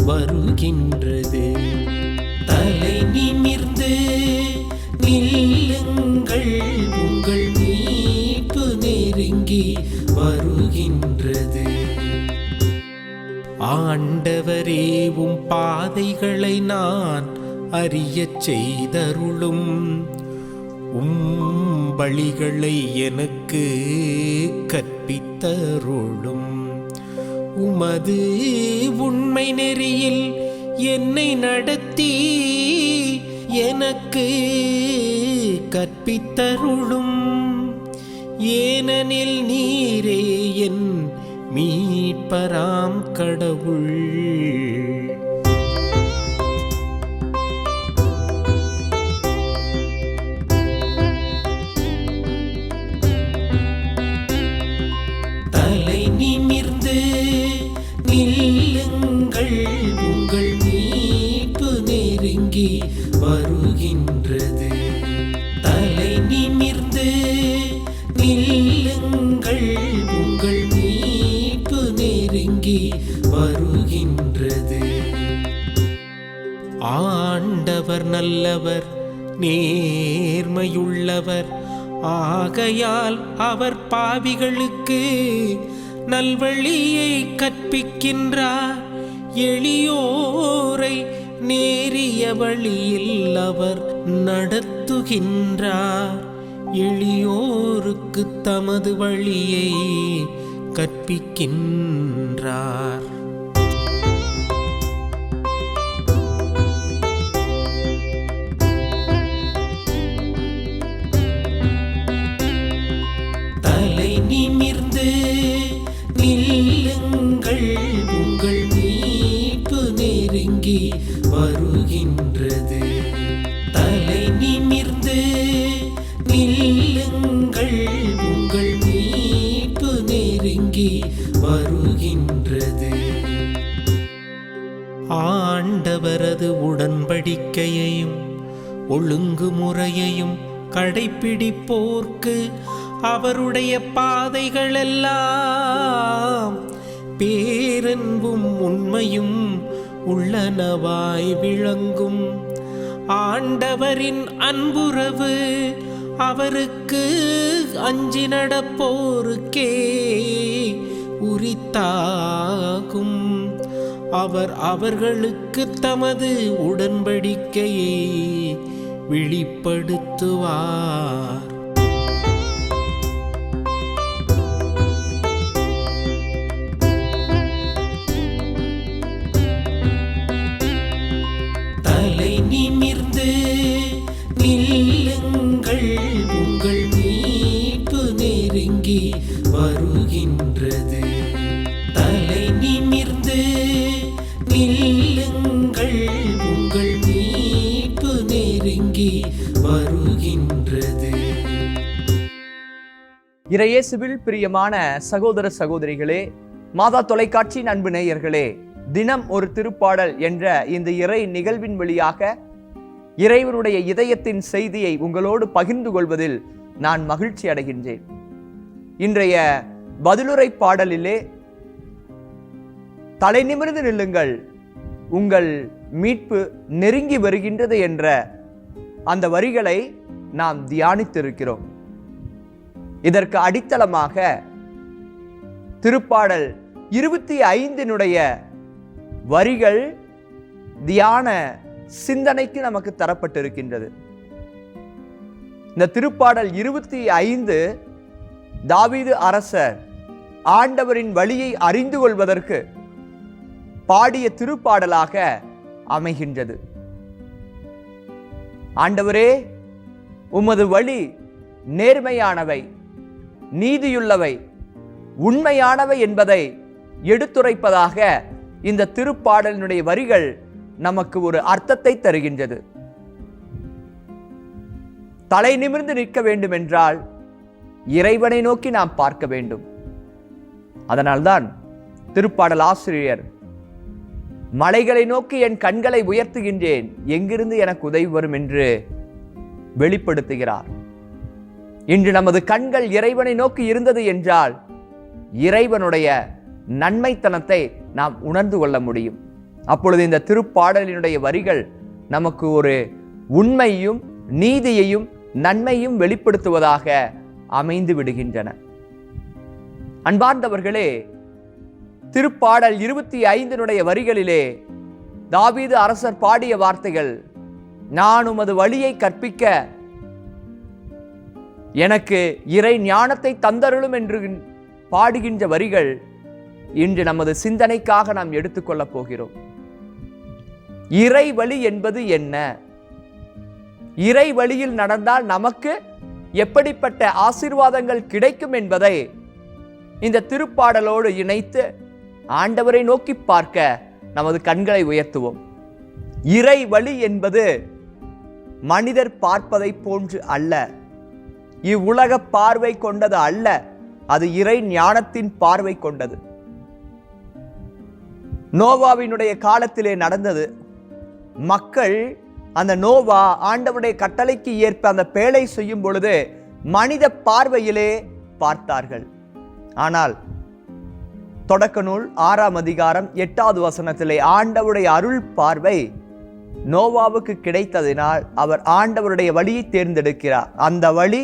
வருகின்றது. தலை நிமிர்ந்து நில்லுங்கள், உங்கள் மீட்பு நெருங்கி வருகின்றது. ஆண்டவரே, உம் பாதைகளை நான் அறியச் செய்தருளும். உம் வழிகளை எனக்கு கற்பித்தருளும். உமது உண்மை நெறியில் என்னை நடத்தி எனக்கு கற்பித்தருளும். ஏனெனில் நீரே என் மீட்பராம் கடவுள். தலை நிமிர்ந்து நில்லுங்கள், உங்கள் மீட்பு நெருங்கி வருகின்றது. தலை நிமிர்ந்து நில்லுங்கள், உங்கள் மீட்பு நெருங்கி வருகின்றது. ஆண்டவர் நல்லவர், நேர்மையுள்ளவர். ஆகையால் அவர் பாவிகளுக்கு நல்வழியை கற்பிக்கின்றார். எளியோரை நேரிய வழியில் அவர் நடத்துகின்றார். எளியோருக்கு தமது வழியை கற்பிக்கின்றார். தலை நிமிர்ந்து நில்லுங்கள், உங்கள் மீட்பு நெருங்கி வருகின்றது. தலை நிமிர்ந்து நில்லுங்கள், உங்கள் மீட்பு நெருங்கி வருகின்றது. ஆண்டவரது உடன்படிக்கையையும் ஒழுங்குமுறையையும் கடைப்பிடிப்போர்க்கு அவருடைய பாதைகளெல்லாம் பேரன்பும் உண்மையும் உள்ளனவாய் விளங்கும். ஆண்டவரின் அன்புறவு அவருக்கு அஞ்சி நடப்போருக்கே உரித்தாகும். அவர் அவர்களுக்கு தமது உடன்படிக்கையை வெளிப்படுத்துவார். தலை நிமிர்ந்து நில்லுங்கள், உங்கள் மீட்பு நெருங்கி வருகின்றது. தலை நிமிர்ந்து நில்லுங்கள், உங்கள் மீட்பு நெருங்கி வருகின்றது. இறையேசுவில் பிரியமான சகோதர சகோதரிகளே, மாதா தொலைக்காட்சியின் அன்பு நேயர்களே, தினம் ஒரு திருப்பாடல் என்ற இந்த இறை நிகழ்வின் வழியாக இறைவனுடைய இதயத்தின் செய்தியை உங்களோடு பகிர்ந்து கொள்வதில் நான் மகிழ்ச்சி அடைகின்றேன். இன்றைய பதிலுரை பாடலிலே தலை நிமிர்ந்து நில்லுங்கள், உங்கள் மீட்பு நெருங்கி வருகின்றது என்ற அந்த வரிகளை நாம் தியானித்திருக்கிறோம். இதற்கு அடித்தளமாக திருப்பாடல் 25 வரிகள் தியான சிந்தனைக்கு நமக்கு தரப்பட்டிருக்கின்றது. இந்த திருப்பாடல் 25 தாவீது அரசர் ஆண்டவரின் வழியை அறிந்து கொள்வதற்கு பாடிய திருப்பாடலாக அமைகின்றது. ஆண்டவரே, உமது வழி நேர்மையானவை, நீதியுள்ளவை, உண்மையானவை என்பதை எடுத்துரைப்பதாக இந்த திருப்பாடலினுடைய வரிகள் நமக்கு ஒரு அர்த்தத்தை தருகின்றது. தலை நிமிர்ந்து நிற்க வேண்டும் என்றால் இறைவனை நோக்கி நாம் பார்க்க வேண்டும். அதனால்தான் திருப்பாடல் ஆசிரியர் மலைகளை நோக்கி என் கண்களை உயர்த்துகின்றேன், எங்கிருந்து எனக்கு உதவி வரும் என்று வெளிப்படுத்துகிறார். இன்று நமது கண்கள் இறைவனை நோக்கி இருந்தது என்றால் இறைவனுடைய நன்மைத்தனத்தை நாம் உணர்ந்து கொள்ள முடியும். அப்பொழுது இந்த திருப்பாடலினுடைய வரிகள் நமக்கு ஒரு உண்மையும் நீதியையும் நன்மையும் வெளிப்படுத்துவதாக அமைந்து விடுகின்றன. அன்பார்ந்தவர்களே, திருப்பாடல் 25 வரிகளிலே தாவீது அரசர் பாடிய வார்த்தைகள், நான் உமது வழியை கற்பிக்க எனக்கு இறை ஞானத்தை தந்தருளும் என்று பாடுகின்ற வரிகள் இன்று நமது சிந்தனைக்காக நாம் எடுத்துக்கொள்ளப் போகிறோம். இறை வழி என்பது என்ன? இறை வழியில் நடந்தால் நமக்கு எப்படிப்பட்ட ஆசீர்வாதங்கள் கிடைக்கும் என்பதை இந்த திருப்பாடலோடு இணைத்து ஆண்டவரை நோக்கி பார்க்க நமது கண்களை உயர்த்துவோம். இறை வழி என்பது மனிதர் பார்ப்பதை போன்று அல்ல, இவ்வுலக பார்வை கொண்டது அல்ல, அது இறை ஞானத்தின் பார்வை கொண்டது. நோவாவினுடைய காலத்திலே நடந்தது. மக்கள் அந்த நோவா ஆண்டவருடைய கட்டளைக்கு ஏற்ப அந்த பேழை செய்யும் பொழுது மனித பார்வையிலே பார்த்தார்கள். ஆனால் தொடக்க நூல் 6ஆம் அதிகாரம் 8வது வசனத்திலே ஆண்டவருடைய அருள் பார்வை நோவாவுக்கு கிடைத்ததினால் அவர் ஆண்டவருடைய வழியை தேர்ந்தெடுக்கிறார். அந்த வழி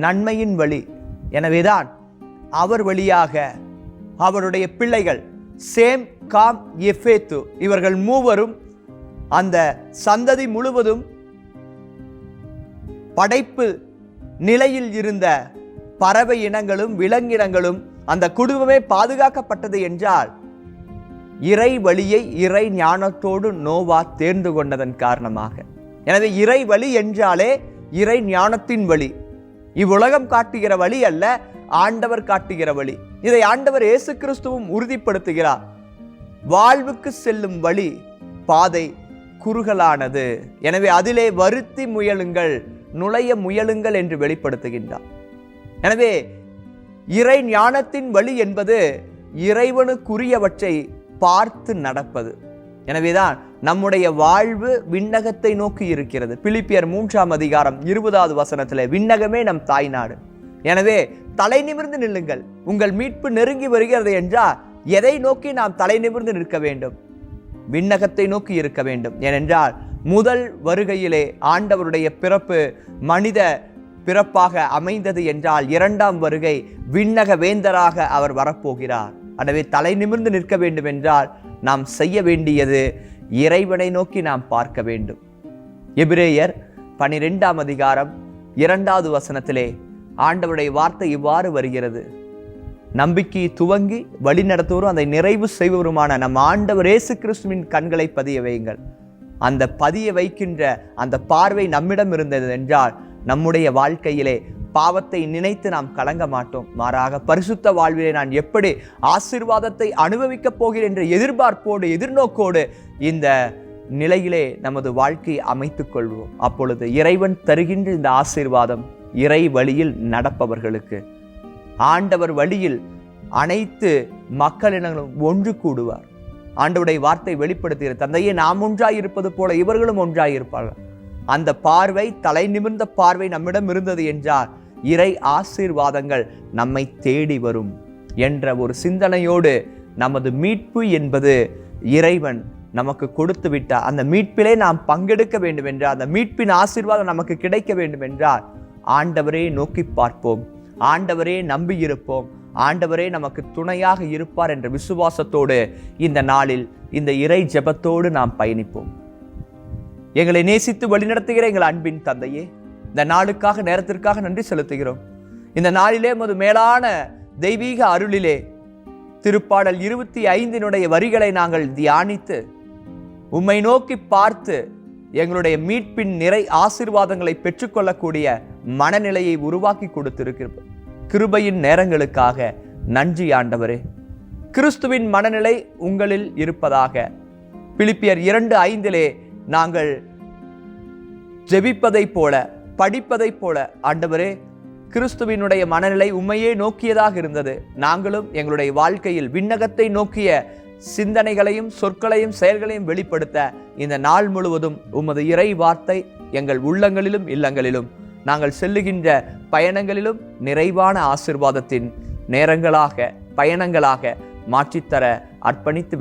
நன்மையின் வழி. எனவேதான் அவர் வழியாக அவருடைய பிள்ளைகள் சேம், காம், எஃபேத்து இவர்கள் மூவரும் அந்த சந்ததி முழுவதும் படைப்பு நிலையில் இருந்த பறவை இனங்களும் விலங்கினங்களும் அந்த குடும்பமே பாதுகாக்கப்பட்டது என்றால் இறை வழியை இறை ஞானத்தோடு நோவா தேர்ந்து கொண்டதன் காரணமாக. எனவே இறை வழி என்றாலே இறை ஞானத்தின் வழி. இவ்வுலகம் காட்டுகிற வழி அல்ல, ஆண்டவர் காட்டுகிற வழி. இதை ஆண்டவர் இயேசு கிறிஸ்துவும் உறுதிப்படுத்துகிறார். வாழ்வுக்கு செல்லும் வழி பாதை குறுகலானது, எனவே அதிலே வருத்தி முயலுங்கள், நுழைய முயலுங்கள் என்று வெளிப்படுத்துகின்றார். எனவே இறை ஞானத்தின் வழி என்பது இறைவனுக்குரியவற்றை பார்த்து நடப்பது. எனவேதான் நம்முடைய வாழ்வு விண்ணகத்தை நோக்கி இருக்கிறது. பிலிப்பியர் 3ஆம் அதிகாரம் 20வது வசனத்திலே விண்ணகமே நம் தாய்நாடு. எனவே தலை நிமிர்ந்து நில்லுங்கள், உங்கள் மீட்பு நெருங்கி வருகிறது என்றால் எதை நோக்கி நாம் தலை நிமிர்ந்து நிற்க வேண்டும்? விண்ணகத்தை நோக்கி இருக்க வேண்டும். ஏனென்றால் முதல் வருகையிலே ஆண்டவருடைய பிறப்பு மனித பிறப்பாக அமைந்தது என்றால் 2ஆம் வருகை விண்ணக வேந்தராக அவர் வரப்போகிறார். எனவே தலை நிமிர்ந்து நிற்க வேண்டும் என்றால் நாம் செய்ய வேண்டியது இறைவனை நோக்கி நாம் பார்க்க வேண்டும். எபிரேயர் 12ஆம் அதிகாரம் 2வது வசனத்திலே ஆண்டவருடைய வார்த்தை இவ்வாறு வருகிறது, நம்பிக்கை துவங்கி வழி நடத்துவரும் அதை நிறைவு செய்வருமான நம் ஆண்டவர் இயேசு கிறிஸ்துவின் கண்களை பதிய வையுங்கள். அந்த பதிய வைக்கின்ற அந்த பார்வை நம்மிடம் இருந்தது என்றால் நம்முடைய வாழ்க்கையிலே பாவத்தை நினைத்து நாம் கலங்க மாட்டோம். மாறாக பரிசுத்த வாழ்விலே நான் எப்படி ஆசீர்வாதத்தை அனுபவிக்கப் போகிறேன் என்ற எதிர்பார்ப்போடு எதிர்நோக்கோடு இந்த நிலையிலே நமது வாழ்க்கையை அமைத்துக் கொள்வோம். அப்பொழுது இறைவன் தருகின்ற இந்த ஆசீர்வாதம் இறை வழியில் நடப்பவர்களுக்கு, ஆண்டவர் வழியில் அனைத்து மக்களினங்களும் ஒன்று கூடுவார். ஆண்டவருடைய வார்த்தை வெளிப்படுத்துகிற தந்தையே நாம் ஒன்றாயிருப்பது போல இவர்களும் ஒன்றாயிருப்பார்கள். அந்த பார்வை, தலை நிமிர்ந்த பார்வை நம்மிடம் இருந்தது என்றால் இறை ஆசீர்வாதங்கள் நம்மை தேடி வரும் என்ற ஒரு சிந்தனையோடு நமது மீட்பு என்பது இறைவன் நமக்கு கொடுத்து விட்டார். அந்த மீட்பிலே நாம் பங்கெடுக்க வேண்டும் என்றால், அந்த மீட்பின் ஆசீர்வாதம் நமக்கு கிடைக்க வேண்டும் என்றால் ஆண்டவரே நோக்கி பார்ப்போம், ஆண்டவரே நம்பி இருப்போம், ஆண்டவரே நமக்கு துணையாக இருப்பார் என்ற விசுவாசத்தோடு இந்த நாளில் இந்த இறை ஜெபத்தோடு நாம் பயணிப்போம். எங்களை நேசித்து வழிநடத்துகிற எங்கள் அன்பின் தந்தையே, இந்த நாளுக்காக நேரத்திற்காக நன்றி செலுத்துகிறோம். இந்த நாளிலே உமது மேலான தெய்வீக அருளிலே திருப்பாடல் 25 வரிகளை நாங்கள் தியானித்து உம்மை நோக்கி பார்த்து எங்களுடைய மீட்பின் நிறை ஆசீர்வாதங்களை பெற்றுக்கொள்ளக்கூடிய மனநிலையை உருவாக்கி கொடுத்திருக்கிறோம். கிருபையின் நேரங்களுக்காக நன்றி ஆண்டவரே. கிறிஸ்துவின் மனநிலை உங்களில் இருப்பதாக. பிலிப்பியர் 2:5 நாங்கள் ஜெபிப்பதை போல, படிப்பதை போல ஆண்டவரே கிறிஸ்துவினுடைய மனநிலை உம்மையே நோக்கியதாக இருந்தது. நாங்களும் எங்களுடைய வாழ்க்கையில் விண்ணகத்தை நோக்கிய சிந்தனைகளையும் சொற்களையும் செயல்களையும் வெளிப்படுத்த இந்த நாள் முழுவதும் உமது இறை வார்த்தை எங்கள் உள்ளங்களிலும் இல்லங்களிலும் நாங்கள் செல்லுகின்ற பயணங்களிலும் நிறைவான ஆசீர்வாதத்தின் நேரங்களாக, பயணங்களாக மாற்றித்தர அர்ப்பணித்து